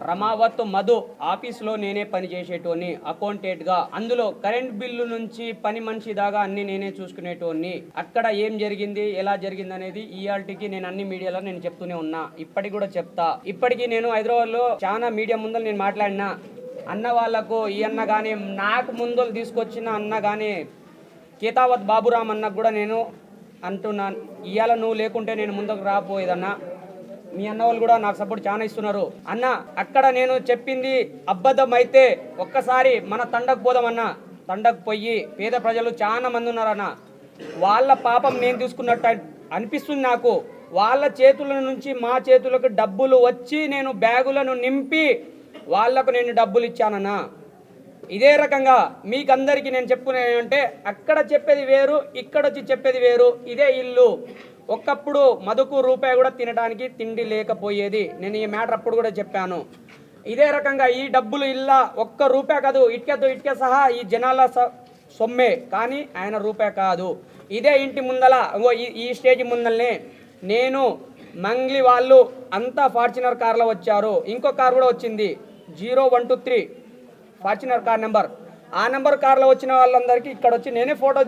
రమావత్ మధు ఆఫీస్లో నేనే పనిచేసేటోని అకౌంటెంట్గా. అందులో కరెంట్ బిల్లు నుంచి పని మనిషి దాకా అన్ని నేనే చూసుకునేటోని. అక్కడ ఏం జరిగింది, ఎలా జరిగింది అనేది ఇయాల్టికి నేను అన్ని మీడియాలో నేను చెప్తూనే ఉన్నా, ఇప్పటికి కూడా చెప్తా. ఇప్పటికీ నేను హైదరాబాద్లో చాలా మీడియా ముందర నేను మాట్లాడినా. అన్న వాళ్ళకు ఈ అన్న కానీ, నాకు ముందు తీసుకొచ్చిన అన్న కానీ, కేతావత్ బాబురామ్ అన్నకు కూడా నేను అంటున్నాను, ఇవాళ నువ్వు లేకుంటే నేను ముందుకు రాపోయేదన్నా. మీ అన్న వాళ్ళు కూడా నాకు సపోర్ట్ చాలా ఇస్తున్నారు అన్న. అక్కడ నేను చెప్పింది అబద్ధం అయితే ఒక్కసారి మన తండకు పోదామన్నా. తండకు పోయి పేద ప్రజలు చాలా మంది ఉన్నారన్న, వాళ్ళ పాపం నేను తీసుకున్నట్టు అనిపిస్తుంది నాకు. వాళ్ళ చేతుల నుంచి మా చేతులకు డబ్బులు వచ్చి నేను బ్యాగులను నింపి వాళ్లకు నేను డబ్బులు ఇచ్చానన్నా. ఇదే రకంగా మీకందరికీ నేను చెప్పుకునేదంటే, అక్కడ చెప్పేది వేరు, ఇక్కడ వచ్చి చెప్పేది వేరు. ఇదే ఇల్లు. ఒకప్పుడు మధుకు రూపాయి కూడా తినడానికి తిండి లేకపోయేది. నేను ఈ మ్యాటర్ అప్పుడు కూడా చెప్పాను. ఇదే రకంగా ఈ డబ్బులు ఇల్లా ఒక్క రూపాయి కాదు, ఇటుక సహా ఈ జనాల సొమ్మే, కానీ ఆయన రూపాయి కాదు. ఇదే ఇంటి ముందల ఈ స్టేజ్ ముందలనే నేను మంగ్లీ వాళ్ళు అంతా ఫార్చునర్ కార్లో వచ్చారు. ఇంకో కార్ కూడా వచ్చింది 0123 ఫార్చునర్ కార్ నెంబర్. ఆ నెంబర్ కార్లో వచ్చిన వాళ్ళందరికీ ఇక్కడ వచ్చి నేనే ఫోటో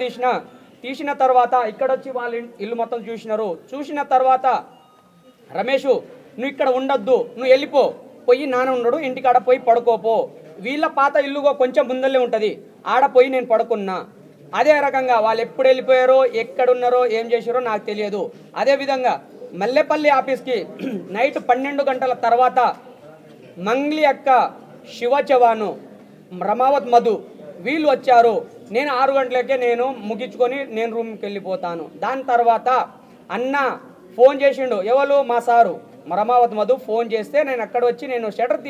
తీసిన తర్వాత ఇక్కడ వచ్చి వాళ్ళ ఇల్లు మొత్తం చూసిన తర్వాత, రమేష్ నువ్వు ఇక్కడ ఉండొద్దు, నువ్వు వెళ్ళిపో, పోయి నాన్న ఉండడు ఇంటికాడ పోయి పడుకోపో. వీళ్ళ పాత ఇల్లుగో కొంచెం ముందల్లే ఉంటుంది, ఆడ పోయి నేను పడుకున్నా. అదే రకంగా వాళ్ళు ఎప్పుడు వెళ్ళిపోయారో, ఎక్కడున్నారో, ఏం చేశారో నాకు తెలియదు. అదేవిధంగా మల్లెపల్లి ఆఫీస్కి నైట్ 12 గంటల తర్వాత మంగ్లీ అక్క, శివ చవాను, రమావత్ మధు వీళ్ళు వచ్చారు. నేను 6 గంటలకే నేను ముగించుకొని నేను రూమ్కి వెళ్ళిపోతాను. దాని తర్వాత అన్న ఫోన్ చేసిండు, ఎవరు మా సారు రమావత్ మధు ఫోన్ చేస్తే నేను అక్కడ వచ్చి నేను షటర్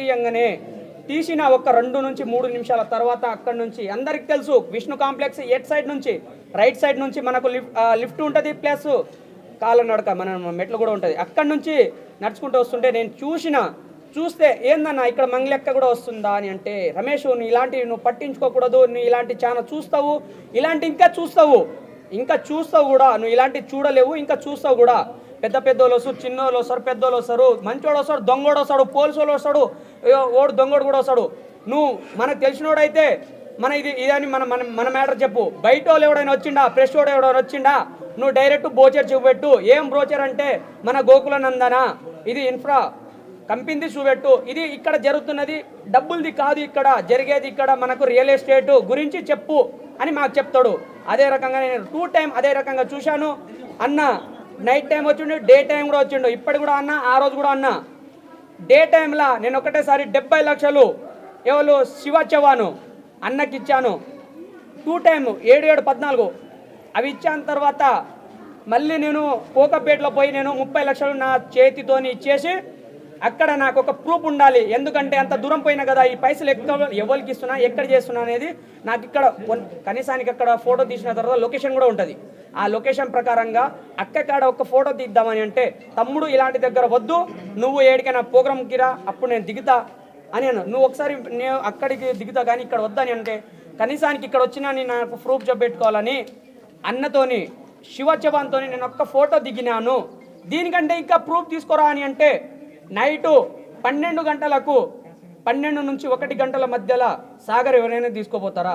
తీసిన ఒక 2 నుంచి 3 నిమిషాల తర్వాత అక్కడ నుంచి అందరికి తెలుసు విష్ణు కాంప్లెక్స్ ఎట్ సైడ్ నుంచి రైట్ సైడ్ నుంచి మనకు లిఫ్ట్ ఉంటుంది, ప్లస్ కాళ్ళ నడక మన మెట్లు కూడా ఉంటుంది. అక్కడి నుంచి నడుచుకుంటూ వస్తుంటే నేను చూస్తే ఏందన్నా ఇక్కడ మంగళెక్క కూడా వస్తుందా అని అంటే, రమేష్ నువ్వు ఇలాంటివి నువ్వు పట్టించుకోకూడదు, నువ్వు ఇలాంటి చాలా చూస్తావు, ఇలాంటి ఇంకా చూస్తావు కూడా, నువ్వు ఇలాంటివి చూడలేవు, ఇంకా చూస్తావు కూడా. పెద్దోళ్ళు వస్తారు, చిన్నోళ్ళు వస్తారు, పెద్దోళ్ళు వస్తారు, మంచోడు వస్తాడు, దొంగోడు వస్తాడు, పోలీసు వాళ్ళు వస్తాడు, ఓడు దొంగోడు కూడా వస్తాడు. నువ్వు మనకు తెలిసినోడైతే మన ఇదని మన మ్యాటర్ చెప్పు. బయట వాళ్ళు ఎవడైనా వచ్చిండా, ప్రెస్ వాడు ఎవడైనా వచ్చిండా, నువ్వు డైరెక్ట్ బ్రోచర్ చూపెట్టు. ఏం బ్రోచర్ అంటే మన గోకుల నందన, ఇది ఇన్ఫ్రా కంపెనీది చూపెట్టు. ఇది ఇక్కడ జరుగుతున్నది డబ్బులది కాదు, ఇక్కడ జరిగేది ఇక్కడ మనకు రియల్ ఎస్టేట్ గురించి చెప్పు అని మాకు చెప్తాడు. అదే రకంగా నేను 2 టైం అదే రకంగా చూశాను. అన్న నైట్ టైం వచ్చిండు, డే టైం కూడా వచ్చిండు. ఇప్పటి కూడా అన్న, ఆ రోజు కూడా అన్న. డే టైంలో నేను ఒకటేసారి 70 లక్షలు ఎవరు శివ చవాను అన్నకి ఇచ్చాను. 2 టైం 7, 14 అవి ఇచ్చాన తర్వాత మళ్ళీ నేను కోకపేటలో పోయి నేను 30 లక్షలు నా చేతితోని ఇచ్చేసి, అక్కడ నాకు ఒక ప్రూఫ్ ఉండాలి. ఎందుకంటే అంత దూరం పోయినా కదా, ఈ పైసలు ఎవరికి ఇస్తున్నా, ఎక్కడ చేస్తున్నా అనేది నాకు ఇక్కడ కనీసానికి అక్కడ ఫోటో తీసిన తర్వాత లొకేషన్ కూడా ఉంటుంది. ఆ లొకేషన్ ప్రకారంగా అక్కడ ఒక ఫోటో తీద్దామని అంటే, తమ్ముడు ఇలాంటి దగ్గర వద్దు, నువ్వు ఏడికైనా ప్రోగ్రామ్కి రా, అప్పుడు నేను దిగుతా అని అన్నాను. నువ్వు ఒకసారి నేను అక్కడికి దిగుతా కానీ ఇక్కడ వద్దని అంటే, కనీసానికి ఇక్కడ వచ్చినా నేను నాకు ప్రూఫ్ చూపెట్టుకోవాలని అన్నతోని శివ చవాన్తో నేను ఒక్క ఫోటో దిగినాను. దీనికంటే ఇంకా ప్రూఫ్ తీసుకోరా అని అంటే, నైటు 12 గంటలకు 12 నుంచి 1 గంటల మధ్యలో సాగర్ ఎవరైనా తీసుకోపోతారా?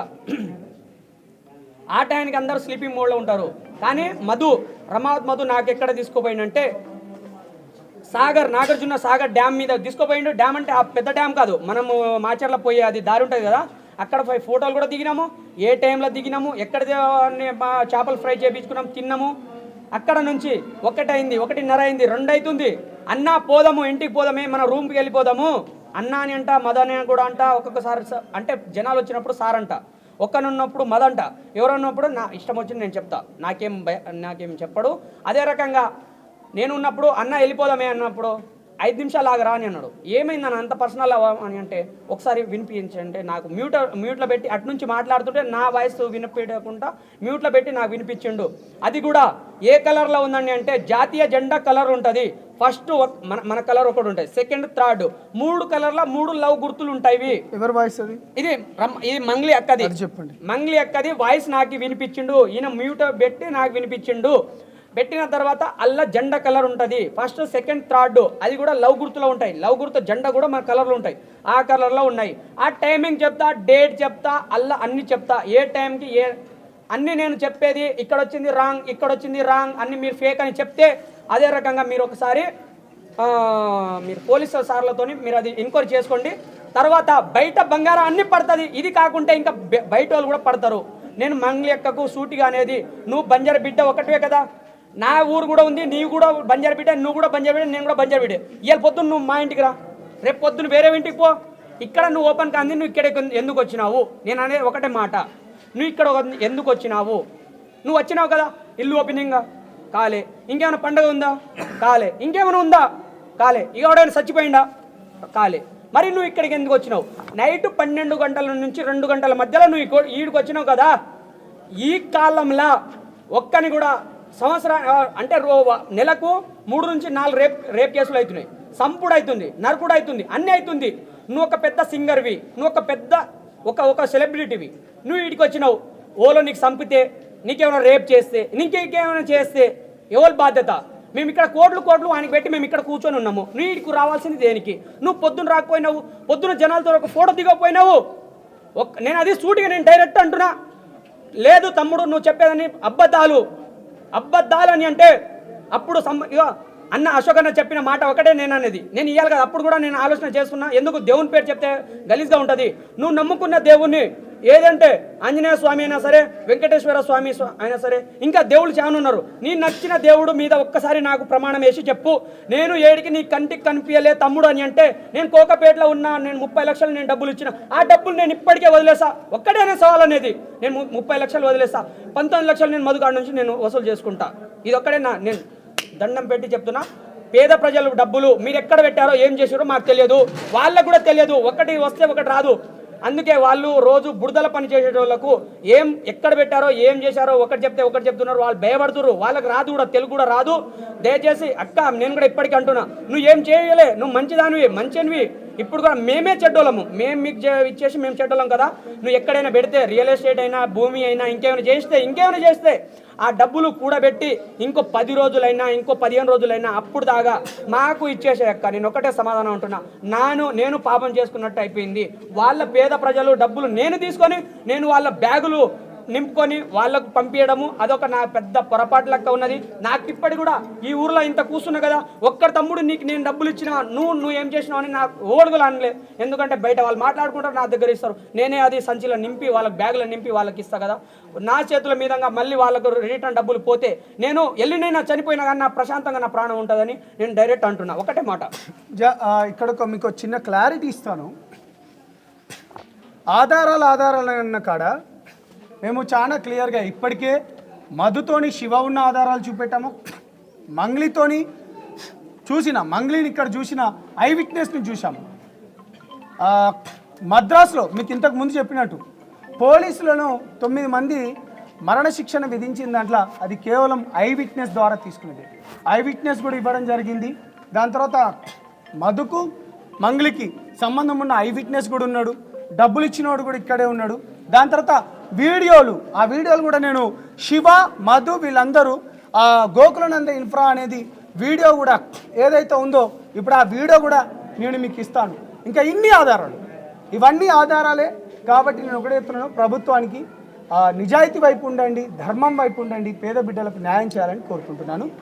ఆ టైంకి అందరూ స్లీపింగ్ మోడ్లో ఉంటారు. కానీ రమావత్ మధు నాకు ఎక్కడ తీసుకోపోయిందంటే, నాగార్జున సాగర్ డ్యామ్ మీద తీసుకోపోయిండు. డ్యామ్ అంటే ఆ పెద్ద డ్యామ్ కాదు, మనము మాచర్ల పోయే అది దారి ఉంటుంది కదా, అక్కడ 5 ఫోటోలు కూడా దిగినాము. ఏ టైంలో దిగినాము, ఎక్కడ చేపలు ఫ్రై చేయించుకున్నాము, తిన్నాము. అక్కడ నుంచి 1 అయింది, 1:30 అయింది, 2 అవుతుంది. అన్నా పోదాము, ఇంటికి పోదామే, మన రూమ్కి వెళ్ళిపోదాము అన్న అని అంట, మదన్ అని కూడా అంట. ఒక్కొక్కసారి అంటే జనాలు వచ్చినప్పుడు సార్ అంట, ఒక్కనున్నప్పుడు మదంట, ఎవరన్నప్పుడు నా ఇష్టం వచ్చింది నేను చెప్తా, నాకేం చెప్పడు. అదే రకంగా నేను ఉన్నప్పుడు అన్న వెళ్ళిపోదామే అన్నప్పుడు 5 నిమిషాలు ఆగరా అని అన్నాడు. ఏమైందని అంత పర్సనల్ అని అంటే, ఒకసారి వినిపించంటే నాకు మ్యూట్లో పెట్టి అటు నుంచి మాట్లాడుతుంటే నా వాయిస్ వినిపించకుండా మ్యూట్లో పెట్టి నాకు వినిపించిండు. అది కూడా ఏ కలర్లో ఉందండి అంటే, జాతీయ జెండా కలర్ ఉంటుంది. ఫస్ట్ మన కలర్ ఒకటి ఉంటుంది, సెకండ్, థర్డ్ 3 కలర్ల 3 లవ్ గుర్తులు ఉంటాయి. ఎవరి వాయిస్ అది? ఇది మంగ్లీ అక్కది. చెప్పండి. మంగ్లీ అక్కది వాయిస్ నాకు వినిపించిండు. ఈయన మ్యూట్ పెట్టి నాకు వినిపించిండు. పెట్టిన తర్వాత అల్ల జెండా కలర్ ఉంటుంది, ఫస్ట్ సెకండ్ థర్డ్, అది కూడా లవ్ గుర్తులో ఉంటాయి. లవ్ గుర్తు జెండా కూడా మన కలర్లో ఉంటాయి, ఆ కలర్లో ఉన్నాయి. ఆ టైమింగ్ చెప్తా, డేట్ చెప్తా, అల్ల అన్ని చెప్తా, ఏ టైంకి ఏ అన్నీ నేను చెప్పేది. ఇక్కడ వచ్చింది రాంగ్, ఇక్కడ వచ్చింది రాంగ్, అన్ని మీరు ఫేక్ అని చెప్తే అదే రకంగా మీరు ఒకసారి మీరు పోలీసు సార్లతో మీరు అది ఎంక్వైరీ చేసుకోండి. తర్వాత బయట బంగారం అన్ని పడుతుంది, ఇది కాకుంటే ఇంకా బయట వాళ్ళు కూడా పడతారు. నేను మంగ్లీ అక్కకు సూటిగా అనేది, నువ్వు బంజారా బిడ్డ ఒకటివే కదా, నా ఊరు కూడా ఉంది, నీవు కూడా బంజారా బిడ్డ, నువ్వు కూడా బంజారా బిడ్డ, నేను కూడా బంజారా బిడ్డ. ఇవాళ పొద్దున్న నువ్వు మా ఇంటికి రా, రేపు పొద్దున్న వేరే ఇంటికి పో. ఇక్కడ నువ్వు ఓపెన్ కాంది, నువ్వు ఇక్కడ ఎందుకు వచ్చినావు? నేను అనేది ఒకటే మాట, నువ్వు ఇక్కడ ఎందుకు వచ్చినావు? నువ్వు వచ్చినావు కదా, ఇల్లు ఓపెనింగ్ కాలే, ఇంకేమైనా పండుగ ఉందా కాలే, ఇంకేమైనా ఉందా కాలే, ఇక ఎవడైనా చచ్చిపోయిందా కాలే, మరి నువ్వు ఇక్కడికి ఎందుకు వచ్చినావు? నైట్ 12 గంటల నుంచి 2 గంటల మధ్యలో నువ్వు ఈడికి వచ్చినావు కదా. ఈ కాలంలో ఒక్కని కూడా సంవత్సరం అంటే నెలకు 3 నుంచి 4 రేప్ కేసులు అవుతున్నాయి, సంపుడు అవుతుంది, నరకుడు అవుతుంది, అన్నీ అవుతుంది. నువ్వు ఒక పెద్ద సింగర్వి, నువ్వు ఒక పెద్ద ఒక సెలబ్రిటీవి, నువ్వు వీడికి వచ్చినావు. ఓలో నీకు చంపితే, నీకేమైనా రేప్ చేస్తే, నీకేమైనా చేస్తే ఎవరి బాధ్యత? మేము ఇక్కడ కోట్లు ఆయనకి పెట్టి మేము ఇక్కడ కూర్చొని ఉన్నాము, నువ్వు వీడికి రావాల్సింది దేనికి? నువ్వు పొద్దున్న రాకపోయినావు, పొద్దున్న జనాలతో ఒక ఫోటో దిగకపోయినావు. నేను అది సూటిగా నేను డైరెక్ట్ అంటున్నా. లేదు తమ్ముడు నువ్వు చెప్పేదని అబద్ధాలు అని అంటే అప్పుడు అన్న అశోక్ అన్న చెప్పిన మాట ఒకటే నేను అనేది, నేను ఇవ్వాలి కదా. అప్పుడు కూడా నేను ఆలోచన చేసుకున్నా, ఎందుకు దేవుని పేరు చెప్తే గలీజ్గా ఉంటుంది. నువ్వు నమ్ముకున్న దేవుణ్ణి ఏదంటే ఆంజనేయ స్వామి అయినా సరే, వెంకటేశ్వర స్వామి అయినా సరే, ఇంకా దేవుళ్ళు చాలా ఉన్నారు. నీ నచ్చిన దేవుడు మీద ఒక్కసారి నాకు ప్రమాణం వేసి చెప్పు, నేను ఏడికి నీ కంటికి కనిపించలే తమ్ముడు అని అంటే, నేను కోకపేటలో ఉన్నా, నేను 30 లక్షలు నేను డబ్బులు ఇచ్చిన, ఆ డబ్బులు నేను ఇప్పటికే వదిలేసా. ఒక్కడేనే సవాల్ అనేది, నేను 30 లక్షలు వదిలేసా, 19 లక్షలు నేను మధుగాడ నుంచి నేను వసూలు చేసుకుంటా. ఇది ఒక్కడే నేను దండం పెట్టి చెప్తున్నా. పేద ప్రజలు డబ్బులు మీరు ఎక్కడ పెట్టారో ఏం చేశారో మాకు తెలియదు, వాళ్ళకు కూడా తెలియదు. ఒకటి వస్తే ఒకటి రాదు. అందుకే వాళ్ళు రోజు బురదల పని చేసే వాళ్ళకు ఏం ఎక్కడ పెట్టారో ఏం చేశారో ఒకటి చెప్తే ఒకటి చెప్తున్నారు, వాళ్ళు భయపడుతున్నారు. వాళ్ళకి రాదు కూడా, తెలుగు కూడా రాదు. దయచేసి అక్క నేను కూడా ఇప్పటికీ అంటున్నా, నువ్వు ఏం చేయలే, నువ్వు మంచిదానివి, మంచినివి. ఇప్పుడు కూడా మేమే చెడ్డోళ్ళము, మేము మీకు ఇచ్చేసి మేము చెడ్డోళ్ళం కదా. నువ్వు ఎక్కడైనా పెడితే, రియల్ ఎస్టేట్ అయినా, భూమి అయినా, ఇంకేమైనా చేస్తే ఆ డబ్బులు కూడబెట్టి ఇంకో 10 రోజులైనా, ఇంకో 15 రోజులైనా అప్పుడు దాకా మాకు ఇచ్చేసే అక్క. నేను ఒకటే సమాధానం అంటున్నా, నేను పాపం చేసుకున్నట్టు అయిపోయింది. వాళ్ళ పేద ప్రజలు డబ్బులు నేను తీసుకొని, నేను వాళ్ళ బ్యాగులు నింపుకొని వాళ్ళకు పంపించడము అదొక నా పెద్ద పొరపాటు లెక్క ఉన్నది. నాకు ఇప్పటి కూడా ఈ ఊర్లో ఇంత కూర్చున్నా కదా, ఒక్కడి తమ్ముడు నీకు నేను డబ్బులు ఇచ్చినా, నువ్వు ఏం చేసినావు అని నాకు ఓడుగులు అనలే. ఎందుకంటే బయట వాళ్ళు మాట్లాడుకుంటారు, నా దగ్గర ఇస్తారు, నేనే అది సంచిలో నింపి వాళ్ళకి బ్యాగులో నింపి వాళ్ళకి ఇస్తా కదా. నా చేతుల మీదంగా మళ్ళీ వాళ్ళకు రిటర్న్ డబ్బులు పోతే నేను ఎల్లినైనా చనిపోయినా కానీ నా ప్రశాంతంగా నా ప్రాణం ఉంటుందని నేను డైరెక్ట్ అంటున్నా. ఒకటే మాట, ఇక్కడ మీకు చిన్న క్లారిటీ ఇస్తాను. ఆధారాలు అన్న కాడ మేము చాలా క్లియర్గా ఇప్పటికే మధుతోని శివ ఉన్న ఆధారాలు చూపెట్టాము, మంగ్లీతోని మంగ్లీని ఇక్కడ చూసిన ఐ విట్నెస్ని చూసాము. మద్రాసులో మీకు ఇంతకు ముందు చెప్పినట్టు పోలీసులను 9 మంది మరణశిక్షణ విధించిన దాంట్లో అది కేవలం ఐ విట్నెస్ ద్వారా తీసుకునేది. ఐ విట్నెస్ కూడా ఇవ్వడం జరిగింది. దాని తర్వాత మధుకు మంగ్లీకి సంబంధం ఉన్న ఐ విట్నెస్ కూడా ఉన్నాడు, డబ్బులు ఇచ్చినోడు కూడా ఇక్కడే ఉన్నాడు. దాని తర్వాత ఆ వీడియోలు కూడా నేను శివ, మధు వీళ్ళందరూ గోకులనంద ఇన్ఫ్రా అనేది వీడియో కూడా ఏదైతే ఉందో ఇప్పుడు ఆ వీడియో కూడా నేను మీకు ఇస్తాను. ఇంకా ఇవన్నీ ఆధారాలే. కాబట్టి నేను ఒకటే చెప్తున్నాను, ప్రభుత్వానికి నిజాయితీ వైపు ఉండండి, ధర్మం వైపు ఉండండి, పేద బిడ్డలకు న్యాయం చేయాలని కోరుకుంటున్నాను.